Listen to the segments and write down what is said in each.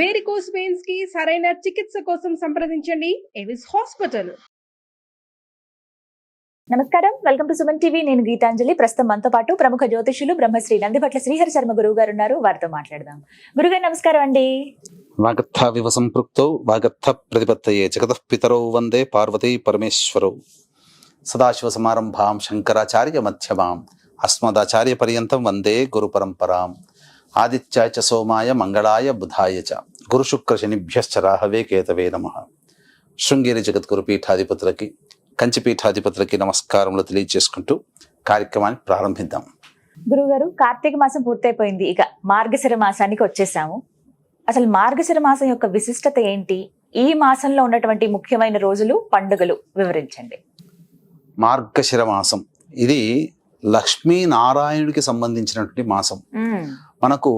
Varicose veins కి సరైన చికిత్స కోసం సంప్రదించండి ఎవిస్ హాస్పిటల్. నమస్కారం, వెల్కమ్ టు సుమన్ టీవీ. నేను గీతాంజలి. ప్రస్తుతం మనతో పాటు ప్రముఖ జ్యోతిషులు బ్రహ్మశ్రీ నందిపట్ల శ్రీహరి శర్మ గురువు గారు ఉన్నారు. వారితో మాట్లాడదాం. గురుగారు నమస్కారం అండి. వాగర్థ సంపృక్తౌ వాగర్థ ప్రతిపత్తయే జగతః పితరౌ వందే పార్వతీ పరమేశ్వరౌ. సదాశివ సమారంభాం శంకరాచార్య మధ్యమాం అస్మదాచార్య పర్యంతం వందే గురు పరంపరాం. ఆదిత్యాయ చ సోమాయ మంగళాయ బుధాయ చ గురు శుక్ర శనిభ్యశ్చ రాహవే కేతవే నమః. శృంగేరి జగద్గురు పీఠాధిపతులకి, కంచి పీఠాధిపతులకి నమస్కారములు తెలియజేసుకుంటూ కార్యక్రమాన్ని ప్రారంభిద్దాం. గురుగారు, కార్తీక మాసం పూర్తయిపోయింది, ఇక మార్గశిర మాసానికి వచ్చేసాము. అసలు మార్గశిర మాసం యొక్క విశిష్టత ఏంటి? ఈ మాసంలో ఉన్నటువంటి ముఖ్యమైన రోజులు, పండుగలు వివరించండి. మార్గశిర మాసం ఇది లక్ష్మీనారాయణుడికి సంబంధించినటువంటి మాసం. మనకు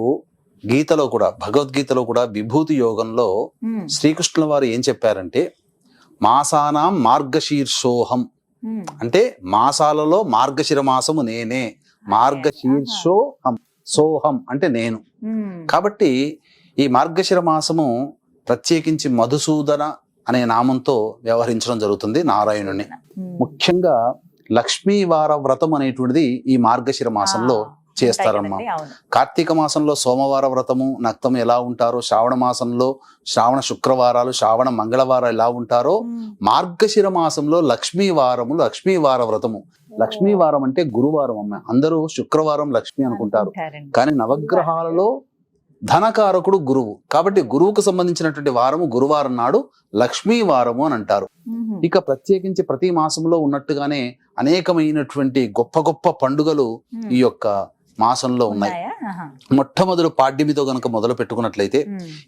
గీతలో కూడా, భగవద్గీతలో కూడా విభూతి యోగంలో శ్రీకృష్ణుల వారు ఏం చెప్పారంటే, మాసానాం మార్గశీర్షోహం అంటే మాసాలలో మార్గశిర మాసము నేనే. మార్గశీర్షోహం, సోహం అంటే నేను. కాబట్టి ఈ మార్గశిర మాసము ప్రత్యేకించి మధుసూదన అనే నామంతో వ్యవహరించడం జరుగుతుంది నారాయణుని. ముఖ్యంగా లక్ష్మీవార వ్రతం అనేటువంటిది ఈ మార్గశిర మాసంలో చేస్తారమ్మా. కార్తీక మాసంలో సోమవార వ్రతము నక్తము ఎలా ఉంటారో, శ్రావణ మాసంలో శ్రావణ శుక్రవారాలు, శ్రావణ మంగళవారాలు ఎలా ఉంటారో, మార్గశిర మాసంలో లక్ష్మీవారము, లక్ష్మీవార వ్రతము. లక్ష్మీవారం అంటే గురువారం అమ్మ. అందరూ శుక్రవారం లక్ష్మి అనుకుంటారు, కానీ నవగ్రహాలలో ధనకారకుడు గురువు. కాబట్టి గురువుకు సంబంధించినటువంటి వారము గురువారం నాడు లక్ష్మీవారము అని అంటారు. ఇక ప్రత్యేకించి ప్రతి మాసంలో ఉన్నట్టుగానే అనేకమైనటువంటి గొప్ప గొప్ప పండుగలు ఈ యొక్క మాసంలో ఉన్నాయి. మొట్టమొదటి పాడ్యమితో గనక మొదలు పెట్టుకున్నట్లయితే,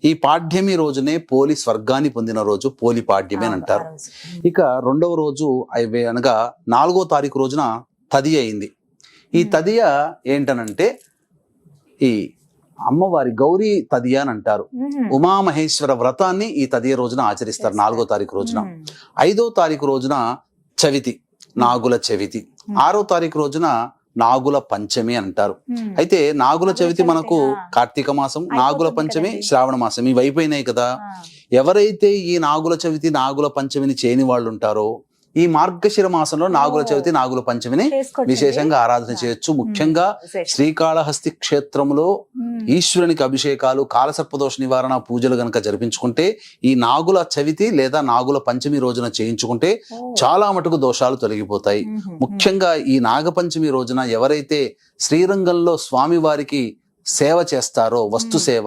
ఈ పాడ్యమి రోజునే పోలి స్వర్గాన్ని పొందిన రోజు పోలి పాడ్యమి అని అంటారు. ఇక రెండవ రోజు అనగా 4వ తారీఖు రోజున తదియ అయింది. ఈ తదియ ఏంటనంటే ఈ అమ్మవారి గౌరీ తదియ అని అంటారు. ఉమామహేశ్వర వ్రతాన్ని ఈ తదియ రోజున ఆచరిస్తారు 4వ తారీఖు రోజున. 5వ తారీఖు రోజున చవితి, నాగుల చవితి. 6వ తారీఖు రోజున నాగుల పంచమి అంటారు. అయితే నాగుల చవితి మనకు కార్తీక మాసం, నాగుల పంచమి శ్రావణ మాసం, ఇవి అయిపోయినాయి కదా. ఎవరైతే ఈ నాగుల చవితి, నాగుల పంచమిని చేయని వాళ్ళు ఉంటారో, ఈ మార్గశిర మాసంలో నాగుల చవితి, నాగుల పంచమిని విశేషంగా ఆరాధన చేయొచ్చు. ముఖ్యంగా శ్రీకాళహస్తి క్షేత్రంలో ఈశ్వరునికి అభిషేకాలు, కాలసర్పదోష నివారణ పూజలు గనక జరిపించుకుంటే, ఈ నాగుల చవితి లేదా నాగుల పంచమి రోజున చేయించుకుంటే చాలా మటుకు దోషాలు తొలగిపోతాయి. ముఖ్యంగా ఈ నాగపంచమి రోజున ఎవరైతే శ్రీరంగంలో స్వామి వారికి సేవ చేస్తారో, వస్తు సేవ,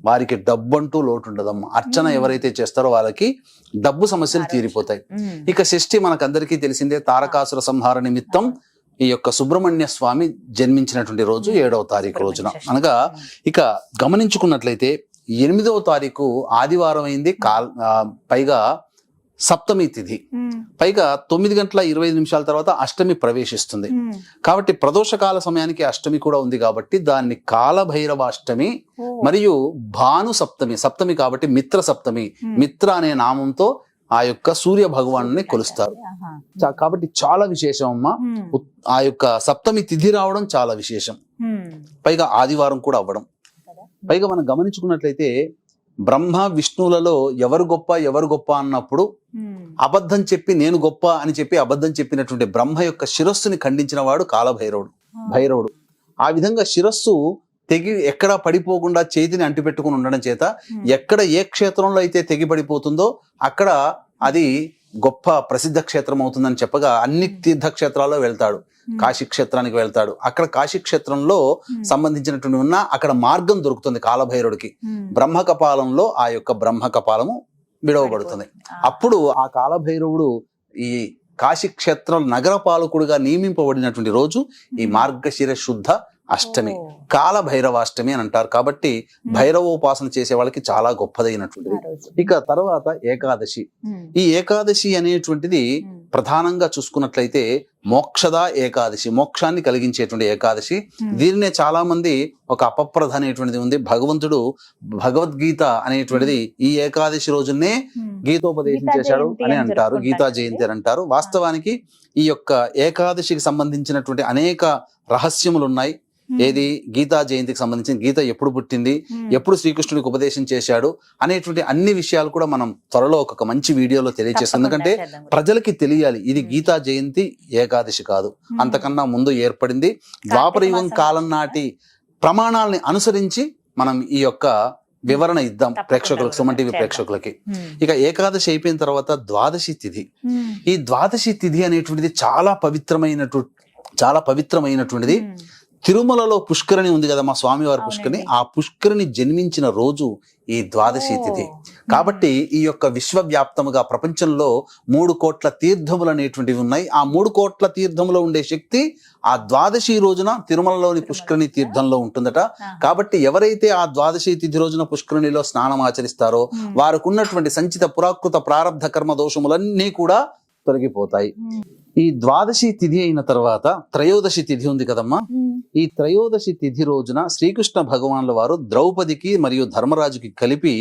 వారికి డబ్బు అంటూ లోటు ఉండదమ్మా. అర్చన ఎవరైతే చేస్తారో వాళ్ళకి డబ్బు సమస్యలు తీరిపోతాయి. ఇక షష్ఠి మనకందరికీ తెలిసిందే. తారకాసుర సంహార నిమిత్తం ఈ యొక్క సుబ్రహ్మణ్య స్వామి జన్మించినటువంటి రోజు 7వ తారీఖు రోజున. అనగా ఇక గమనించుకున్నట్లయితే 8వ తారీఖు ఆదివారం అయింది. పైగా సప్తమి తిథి, పైగా 9:25 తర్వాత అష్టమి ప్రవేశిస్తుంది. కాబట్టి ప్రదోషకాల సమయానికి అష్టమి కూడా ఉంది కాబట్టి దాన్ని కాలభైరవాష్టమి మరియు భాను సప్తమి, సప్తమి కాబట్టి మిత్ర సప్తమి, మిత్ర అనే నామంతో ఆ యొక్క సూర్య భగవాను కొలుస్తారు. కాబట్టి చాలా విశేషం అమ్మా. ఆ యొక్క సప్తమి తిథి రావడం చాలా విశేషం, పైగా ఆదివారం కూడా అవ్వడం. పైగా మనం గమనించుకున్నట్లయితే బ్రహ్మ విష్ణువులలో ఎవరు గొప్ప అన్నప్పుడు అబద్ధం చెప్పి నేను గొప్ప అని చెప్పి అబద్ధం చెప్పినటువంటి బ్రహ్మ యొక్క శిరస్సుని ఖండించిన వాడు భైరవుడు. ఆ విధంగా శిరస్సు తెగి ఎక్కడా పడిపోకుండా చేతిని అంటిపెట్టుకుని ఉండడం చేత ఎక్కడ ఏ క్షేత్రంలో అయితే తెగి పడిపోతుందో అక్కడ అది గొప్ప ప్రసిద్ధ క్షేత్రం అవుతుందని చెప్పగా అన్ని తీర్థక్షేత్రాల్లో వెళ్తాడు. కాశీ క్షేత్రానికి వెళ్తాడు. అక్కడ కాశీ క్షేత్రంలో సంబంధించినటువంటి ఉన్న అక్కడ మార్గం దొరుకుతుంది కాలభైరుడికి. బ్రహ్మకపాలంలో ఆ యొక్క బ్రహ్మకపాలము విడవబడుతుంది. అప్పుడు ఆ కాలభైరవుడు ఈ కాశీ క్షేత్రం నగర పాలకుడుగా నియమింపబడినటువంటి రోజు ఈ మార్గశిర శుద్ధ అష్టమి, కాలభైరవాష్టమి అని అంటారు. కాబట్టి భైరవోపాసన చేసే వాళ్ళకి చాలా గొప్పదైనటువంటిది. ఇక తర్వాత ఏకాదశి. ఈ ఏకాదశి అనేటువంటిది ప్రధానంగా చూసుకున్నట్లయితే మోక్షద ఏకాదశి, మోక్షాన్ని కలిగించేటువంటి ఏకాదశి. దీనినే చాలా మంది ఒక అపప్రధ అనేటువంటిది ఉంది. భగవంతుడు భగవద్గీత అనేటువంటిది ఈ ఏకాదశి రోజునే గీతోపదేశం చేశాడు అని అంటారు, గీతా జయంతి అని అంటారు. వాస్తవానికి ఈ యొక్క ఏకాదశికి సంబంధించినటువంటి అనేక రహస్యములు ఉన్నాయి. ఏది గీతా జయంతికి సంబంధించిన గీత ఎప్పుడు పుట్టింది, ఎప్పుడు శ్రీకృష్ణుడికి ఉపదేశం చేశాడు అనేటువంటి అన్ని విషయాలు కూడా మనం త్వరలో ఒక మంచి వీడియోలో తెలియజేస్తాం. ఎందుకంటే ప్రజలకి తెలియాలి ఇది గీతా జయంతి ఏకాదశి కాదు, అంతకన్నా ముందు ఏర్పడింది. ద్వాపర యుగం కాలం నాటి ప్రమాణాలని అనుసరించి మనం ఈ యొక్క వివరణ ఇద్దాం ప్రేక్షకులకు, సుమన్ టీవీ ప్రేక్షకులకి. ఇక ఏకాదశి అయిపోయిన తర్వాత ద్వాదశి తిథి. ఈ ద్వాదశి తిథి అనేటువంటిది చాలా పవిత్రమైనటువంటిది. తిరుమలలో పుష్కరిణి ఉంది కదా, మా స్వామివారి పుష్కరిణి, ఆ పుష్కరిణి జన్మించిన రోజు ఈ ద్వాదశి తిథి. కాబట్టి ఈ యొక్క విశ్వవ్యాప్తముగా ప్రపంచంలో 3 కోట్ల తీర్థములు అనేటువంటివి ఉన్నాయి. ఆ 3 కోట్ల తీర్థములో ఉండే శక్తి ఆ ద్వాదశి రోజున తిరుమలలోని పుష్కరిణి తీర్థంలో ఉంటుందట. కాబట్టి ఎవరైతే ఆ ద్వాదశి తిథి రోజున పుష్కరిణిలో స్నానం ఆచరిస్తారో వారికి ఉన్నటువంటి సంచిత పురాకృత ప్రారబ్ధ కర్మ దోషములన్నీ కూడా తొలగిపోతాయి. ఈ ద్వాదశి తిథి అయిన తర్వాత త్రయోదశి తిథి ఉంది కదమ్మా. ఈ త్రయోదశి తిథి రోజున శ్రీకృష్ణ భగవాన్ల వారు ద్రౌపదికి మరియు ధర్మరాజుకి కలిపి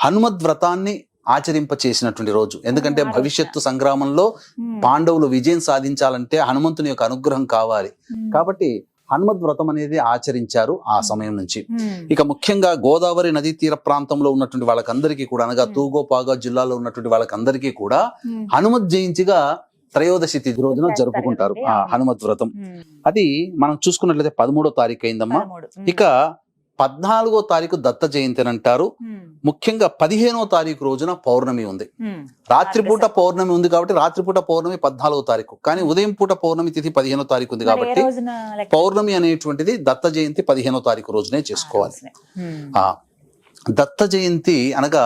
హనుమద్ వ్రతాన్ని ఆచరింప చేసినటువంటి రోజు. ఎందుకంటే భవిష్యత్తు సంగ్రామంలో పాండవులు విజయం సాధించాలంటే హనుమంతుని యొక్క అనుగ్రహం కావాలి. కాబట్టి హనుమద్ వ్రతం అనేది ఆచరించారు ఆ సమయం నుంచి. ఇక ముఖ్యంగా గోదావరి నదీ తీర ప్రాంతంలో ఉన్నటువంటి వాళ్ళకందరికీ కూడా, అనగా తూగోపాగా జిల్లాలో ఉన్నటువంటి వాళ్ళకందరికీ కూడా హనుమద్ జయంతిగా త్రయోదశి తిథి రోజున జరుపుకుంటారు ఆ హనుమద్ వ్రతం. అది మనం చూసుకున్నట్లయితే 13వ తారీఖు అయిందమ్మా. ఇక 14వ తారీఖు దత్త జయంతి అని అంటారు. ముఖ్యంగా 15వ తారీఖు రోజున పౌర్ణమి ఉంది. రాత్రిపూట పౌర్ణమి ఉంది కాబట్టి రాత్రిపూట పౌర్ణమి 14వ తారీఖు, కానీ ఉదయం పూట పౌర్ణమి తిథి 15వ తారీఖు ఉంది కాబట్టి పౌర్ణమి అనేటువంటిది దత్త జయంతి 15వ తారీఖు రోజునే చేసుకోవాలి. దత్త జయంతి అనగా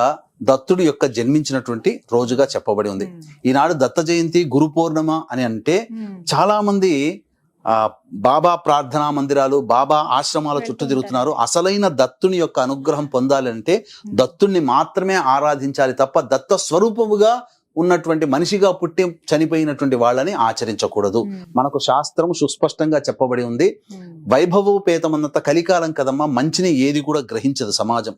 దత్తుడి యొక్క జన్మించినటువంటి రోజుగా చెప్పబడి ఉంది. ఈనాడు దత్త జయంతి, గురు పౌర్ణమ అని అంటే చాలా మంది బాబా ప్రార్థనా మందిరాలు, బాబా ఆశ్రమాల చుట్టూ తిరుగుతున్నారు. అసలైన దత్తుని యొక్క అనుగ్రహం పొందాలంటే దత్తుణ్ణి మాత్రమే ఆరాధించాలి తప్ప దత్త స్వరూపముగా ఉన్నటువంటి మనిషిగా పుట్టి చనిపోయినటువంటి వాళ్ళని ఆచరించకూడదు. మనకు శాస్త్రం సుస్పష్టంగా చెప్పబడి ఉంది. వైభవోపేతమన్నంత కలికాలం కదమ్మా, మంచిని ఏది కూడా గ్రహించదు సమాజం.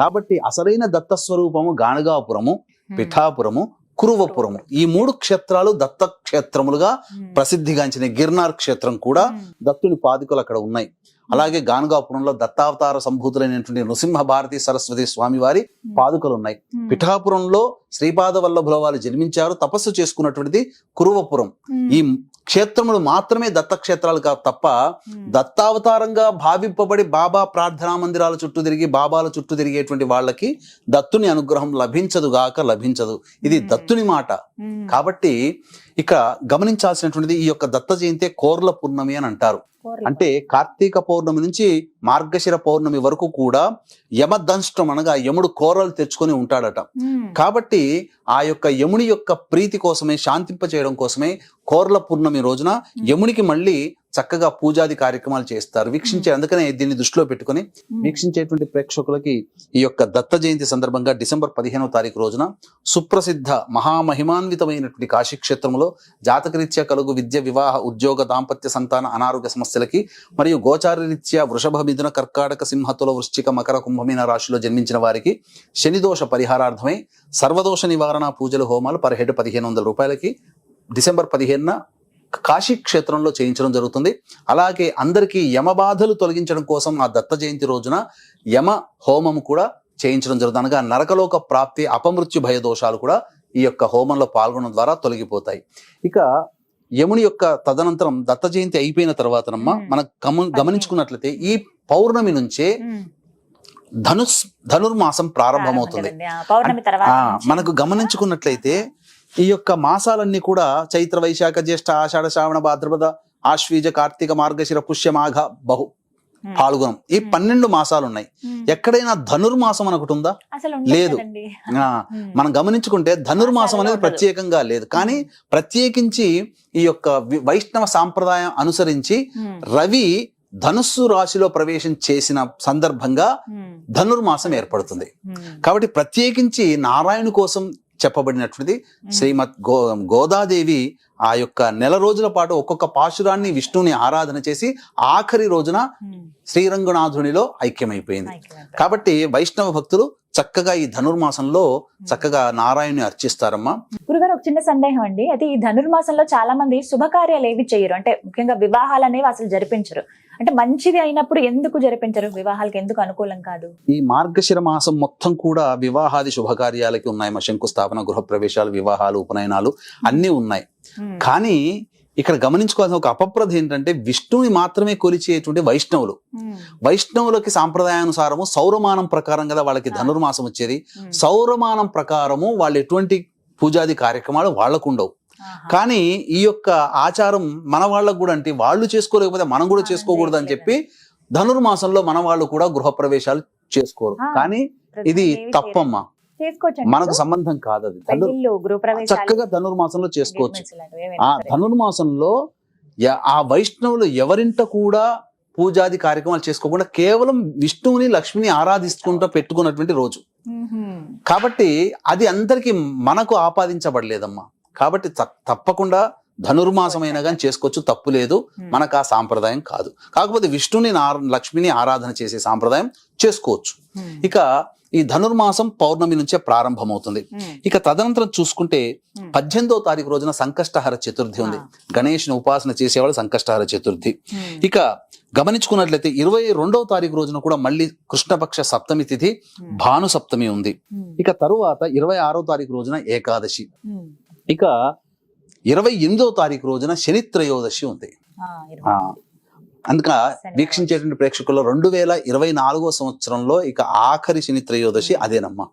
కాబట్టి అసలైన దత్త స్వరూపము గాణగాపురము, పిఠాపురము, కురువపురము, ఈ 3 క్షేత్రాలు దత్త క్షేత్రములుగా ప్రసిద్ధిగాంచిన. గిర్నార్ క్షేత్రం కూడా దత్తుని పాదుకలు అక్కడ ఉన్నాయి. అలాగే గాణగాపురంలో దత్తావతార సంభూతులైనటువంటి నృసింహ భారతి సరస్వతి స్వామి వారి పాదుకలు ఉన్నాయి. పిఠాపురంలో శ్రీపాద వల్లభుల వారు జన్మించారు, తపస్సు చేసుకున్నటువంటిది కురువపురం. ఈ క్షేత్రములు మాత్రమే దత్త క్షేత్రాలు కాదు తప్ప దత్తావతారంగా భావింపబడి బాబా ప్రార్థనా మందిరాల చుట్టూ తిరిగి బాబాల చుట్టూ తిరిగేటువంటి వాళ్ళకి దత్తుని అనుగ్రహం లభించదు. ఇది దత్తుని మాట. కాబట్టి ఇక గమనించాల్సినటువంటిది ఈ యొక్క దత్త జయంతి కోర్ల పూర్ణమి అని అంటారు. అంటే కార్తీక పౌర్ణమి నుంచి మార్గశిర పౌర్ణమి వరకు కూడా యమదంష్టం అనగా యముడు కోరలు తెచ్చుకొని ఉంటాడట. కాబట్టి ఆ యొక్క యముని యొక్క ప్రీతి కోసమే, శాంతింప చేయడం కోసమే కోర్ల పూర్ణమి రోజున యమునికి మళ్ళీ చక్కగా పూజాది కార్యక్రమాలు చేస్తారు. అందుకనే దీన్ని దృష్టిలో పెట్టుకుని వీక్షించేటువంటి ప్రేక్షకులకి ఈ యొక్క దత్త జయంతి సందర్భంగా డిసెంబర్ 15వ తారీఖు రోజున సుప్రసిద్ధ మహామహిమాన్వితమైనటువంటి కాశీ క్షేత్రంలో జాతకరీత్యా కలుగు విద్య, వివాహ, ఉద్యోగ, దాంపత్య, సంతాన, అనారోగ్య సమస్యలకి మరియు గోచారరీత్యా వృషభ, మిథున, కర్కాటక, సింహతుల, వృశ్చిక, మకర, కుంభమీన రాశిలో జన్మించిన వారికి శనిదోష పరిహారార్థమై సర్వదోష నివారణ పూజలు, హోమాలు పర్ హెడ్ 1500 రూపాయలకి డిసెంబర్ 15న కాశీ క్షేత్రంలో చేయించడం జరుగుతుంది. అలాగే అందరికీ యమబాధలు తొలగించడం కోసం ఆ దత్త జయంతి రోజున యమ హోమం కూడా చేయించడం జరుగుతుంది. అనగా నరకలోక ప్రాప్తి, అపమృత్యు భయ దోషాలు కూడా ఈ యొక్క హోమంలో పాల్గొనడం ద్వారా తొలగిపోతాయి. ఇక యముని యొక్క తదనంతరం దత్త జయంతి అయిపోయిన తర్వాతనమ్మ మనం గమనించుకున్నట్లయితే ఈ పౌర్ణమి నుంచే ధనుర్మాసం ప్రారంభమవుతుంది. మనకు గమనించుకున్నట్లయితే ఈ యొక్క మాసాలన్నీ కూడా చైత్ర, వైశాఖ, జ్యేష్ఠ, ఆషాఢ, శ్రావణ, భాద్రపద, ఆశ్వీజ, కార్తీక, మార్గశిర, పుష్య, మాఘ, బహు, పాల్గొనం, ఈ 12 మాసాలు ఉన్నాయి. ఎక్కడైనా ధనుర్మాసం అని ఒకటి ఉందా? లేదు. మనం గమనించుకుంటే ధనుర్మాసం అనేది ప్రత్యేకంగా లేదు. కానీ ప్రత్యేకించి ఈ యొక్క వైష్ణవ సాంప్రదాయం అనుసరించి రవి ధనుస్సు రాశిలో ప్రవేశం చేసిన సందర్భంగా ధనుర్మాసం ఏర్పడుతుంది. కాబట్టి ప్రత్యేకించి నారాయణ కోసం చెప్పబడినటువంటిది శ్రీమద్ గోదాదేవి ఆ యొక్క నెల రోజుల పాటు ఒక్కొక్క పాశురాన్ని విష్ణుని ఆరాధన చేసి ఆఖరి రోజున శ్రీరంగనాథునిలో ఐక్యమైపోయింది. కాబట్టి వైష్ణవ భక్తులు చక్కగా ఈ ధనుర్మాసంలో చక్కగా నారాయణుని అర్చిస్తారమ్మా. గురుగారు, ఒక చిన్న సందేహం అండి. అయితే ఈ ధనుర్మాసంలో చాలా మంది శుభకార్యాలు ఏవి చేయరు, అంటే ముఖ్యంగా వివాహాలు అనేవి అసలు జరిపించరు. అంటే మంచిది అయినప్పుడు ఎందుకు జరిపించరు? వివాహాలకు ఎందుకు అనుకూలం కాదు? ఈ మార్గశిర మాసం మొత్తం కూడా వివాహాది శుభకార్యాలకి ఉన్నాయమ్మా. శంకుస్థాపన, గృహప్రవేశాలు, వివాహాలు, ఉపనయనాలు అన్నీ ఉన్నాయి. కానీ ఇక్కడ గమనించుకోవాల్సిన ఒక అపప్రద ఏంటంటే విష్ణువుని మాత్రమే కొలిచేటువంటి వైష్ణవులు. వైష్ణవులకి సాంప్రదాయానుసారము సౌరమానం ప్రకారం కదా వాళ్ళకి ధనుర్మాసం వచ్చేది. సౌరమానం ప్రకారము వాళ్ళు ఎటువంటి పూజాది కార్యక్రమాలు వాళ్ళకు ఉండవు. కానీ ఈ యొక్క ఆచారం మన వాళ్ళకు కూడా, అంటే వాళ్ళు చేసుకోలేకపోతే మనం కూడా చేసుకోకూడదు అని చెప్పి ధనుర్మాసంలో మన వాళ్ళు కూడా గృహప్రవేశాలు చేసుకోరు. కానీ ఇది తప్పమ్మా, మనకు సంబంధం కాదు. అది చక్కగా ధనుర్మాసంలో చేసుకోవచ్చు. ఆ ధనుర్మాసంలో ఆ వైష్ణవులు ఎవరింట కూడా పూజాది కార్యక్రమాలు చేసుకోకుండా కేవలం విష్ణువుని, లక్ష్మిని ఆరాధిస్తుంటూ పెట్టుకున్నటువంటి రోజు కాబట్టి అది అందరికి మనకు ఆపాదించబడలేదమ్మా. కాబట్టి తప్పకుండా ధనుర్మాసమైనా కానీ చేసుకోవచ్చు, తప్పు లేదు. మనకు ఆ సాంప్రదాయం కాదు. కాకపోతే విష్ణుని, లక్ష్మిని ఆరాధన చేసే సాంప్రదాయం చేసుకోవచ్చు. ఇక ఈ ధనుర్మాసం పౌర్ణమి నుంచే ప్రారంభమవుతుంది. ఇక తదనంతరం చూసుకుంటే 18వ తారీఖు రోజున సంకష్టహర చతుర్థి ఉంది. గణేష్ని ఉపాసన చేసేవాళ్ళు సంకష్టహర చతుర్థి. ఇక గమనించుకున్నట్లయితే 22వ తారీఖు రోజున కూడా మళ్ళీ కృష్ణపక్ష సప్తమి తిథి భాను సప్తమి ఉంది. ఇక తరువాత 26వ తారీఖు రోజున ఏకాదశి. ఇక 28వ తారీఖు రోజున శని త్రయోదశి ఉంది. అందుక వీక్షించేటువంటి ప్రేక్షకుల్లో 2024వ సంవత్సరంలో ఇక ఆఖరి శని త్రయోదశి అదేనమ్మా.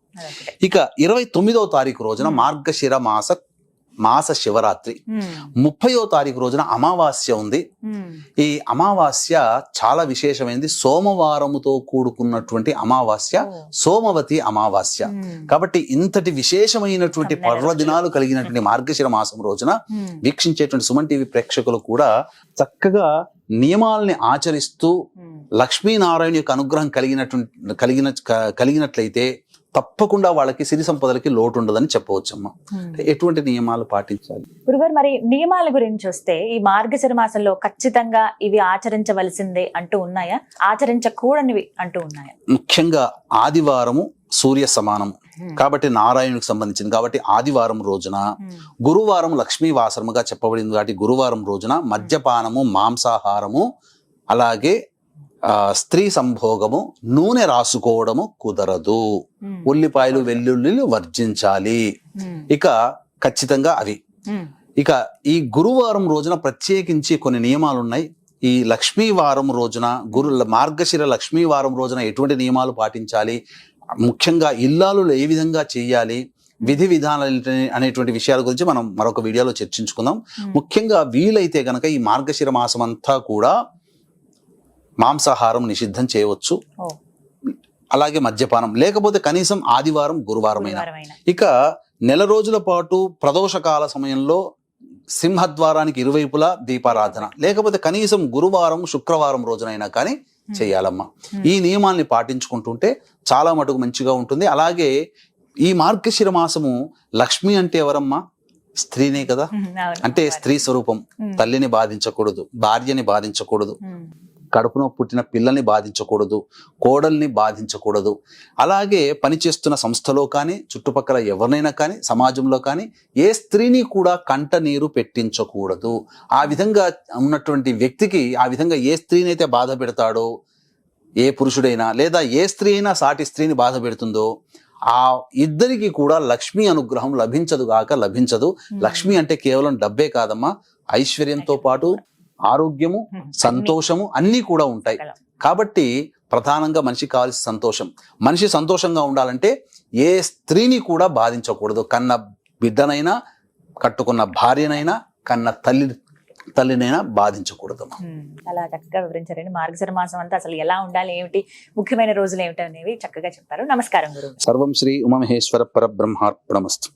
ఇక 29వ తారీఖు రోజున మార్గశిర మాస శివరాత్రి. 30వ తారీఖు రోజున అమావాస్య ఉంది. ఈ అమావాస్య చాలా విశేషమైనది. సోమవారముతో కూడుకున్నటువంటి అమావాస్య, సోమవతి అమావాస్య. కాబట్టి ఇంతటి విశేషమైనటువంటి పర్వదినాలు కలిగినటువంటి మార్గశిర మాసం రోజున వీక్షించేటువంటి సుమన్ టీవీ ప్రేక్షకులు కూడా చక్కగా నియమాలని ఆచరిస్తూ లక్ష్మీనారాయణ యొక్క అనుగ్రహం కలిగినట్లయితే తప్పకుండా వాళ్ళకి సిరి సంపదలకి లోటు ఉండదని చెప్పవచ్చమ్మా. ఎటువంటి నియమాలు పాటించాలి గురుగారు? మరి నియమాల గురించి వస్తే ఈ మార్గశిర మాసంలో ఖచ్చితంగా ఇవి ఆచరించవలసిందే అంటూ ఉన్నాయా, ఆచరించకూడనివి అంటూ ఉన్నాయా? ముఖ్యంగా ఆదివారము సూర్య సమానము కాబట్టి నారాయణుడికి సంబంధించింది కాబట్టి ఆదివారం రోజున, గురువారం లక్ష్మీ వాసరముగా చెప్పబడింది కాబట్టి గురువారం రోజున మద్యపానము, మాంసాహారము, అలాగే స్త్రీ సంభోగము, నూనె రాసుకోవడము కుదరదు. ఉల్లిపాయలు, వెల్లుల్లిలు వర్జించాలి. ఇక ఖచ్చితంగా అవి. ఇక ఈ గురువారం రోజున ప్రత్యేకించి కొన్ని నియమాలు ఉన్నాయి. ఈ లక్ష్మీ వారం రోజున, మార్గశిర లక్ష్మీ వారం రోజున ఎటువంటి నియమాలు పాటించాలి, ముఖ్యంగా ఇల్లాలు ఏ విధంగా చేయాలి, విధి విధానాలు అనేటువంటి విషయాల గురించి మనం మరొక వీడియోలో చర్చించుకుందాం. ముఖ్యంగా వీలైతే గనక ఈ మార్గశిర మాసం అంతా కూడా మాంసాహారం నిషిద్ధం చేయవచ్చు, అలాగే మద్యపానం, లేకపోతే కనీసం ఆదివారం, గురువారమైనా. ఇక నెల రోజుల పాటు ప్రదోషకాల సమయంలో సింహద్వారానికి ఇరువైపులా దీపారాధన, లేకపోతే కనీసం గురువారం, శుక్రవారం రోజునైనా కానీ చేయాలమ్మా. ఈ నియమాల్ని పాటించుకుంటుంటే చాలా మటుకు మంచిగా ఉంటుంది. అలాగే ఈ మార్గశిర మాసము లక్ష్మి అంటే ఎవరమ్మా? స్త్రీనే కదా. అంటే స్త్రీ స్వరూపం. తల్లిని బాధించకూడదు, భార్యని బాధించకూడదు, కడుపులో పుట్టిన పిల్లల్ని బాధించకూడదు, కోడల్ని బాధించకూడదు. అలాగే పనిచేస్తున్న సంస్థలో కానీ, చుట్టుపక్కల ఎవరినైనా కానీ, సమాజంలో కానీ ఏ స్త్రీని కూడా కంట నీరు పెట్టించకూడదు. ఆ విధంగా ఉన్నటువంటి వ్యక్తికి, ఆ విధంగా ఏ స్త్రీని అయితే బాధ పెడతాడో, ఏ పురుషుడైనా లేదా ఏ స్త్రీ అయినా సాటి స్త్రీని బాధ పెడుతుందో ఆ ఇద్దరికి కూడా లక్ష్మీ అనుగ్రహం లభించదు. లక్ష్మి అంటే కేవలం డబ్బే కాదమ్మా, ఐశ్వర్యంతో పాటు ఆరోగ్యము, సంతోషము అన్నీ కూడా ఉంటాయి. కాబట్టి ప్రధానంగా మనిషికి కావాల్సిన సంతోషం. మనిషి సంతోషంగా ఉండాలంటే ఏ స్త్రీని కూడా బాధించకూడదు. కన్న బిడ్డనైనా, కట్టుకున్న భార్యనైనా, కన్న తల్లినైనా బాధించకూడదు. అలా చక్కగా వివరించారండి. మార్గశిర మాసం అంతా అసలు ఎలా ఉండాలి, ఏమిటి, ముఖ్యమైన రోజులు ఏమిటి అనేవి చక్కగా చెప్పారు. నమస్కారం గురువు. సర్వం శ్రీ ఉమామహేశ్వర పరబ్రహ్మార్పణమస్తు.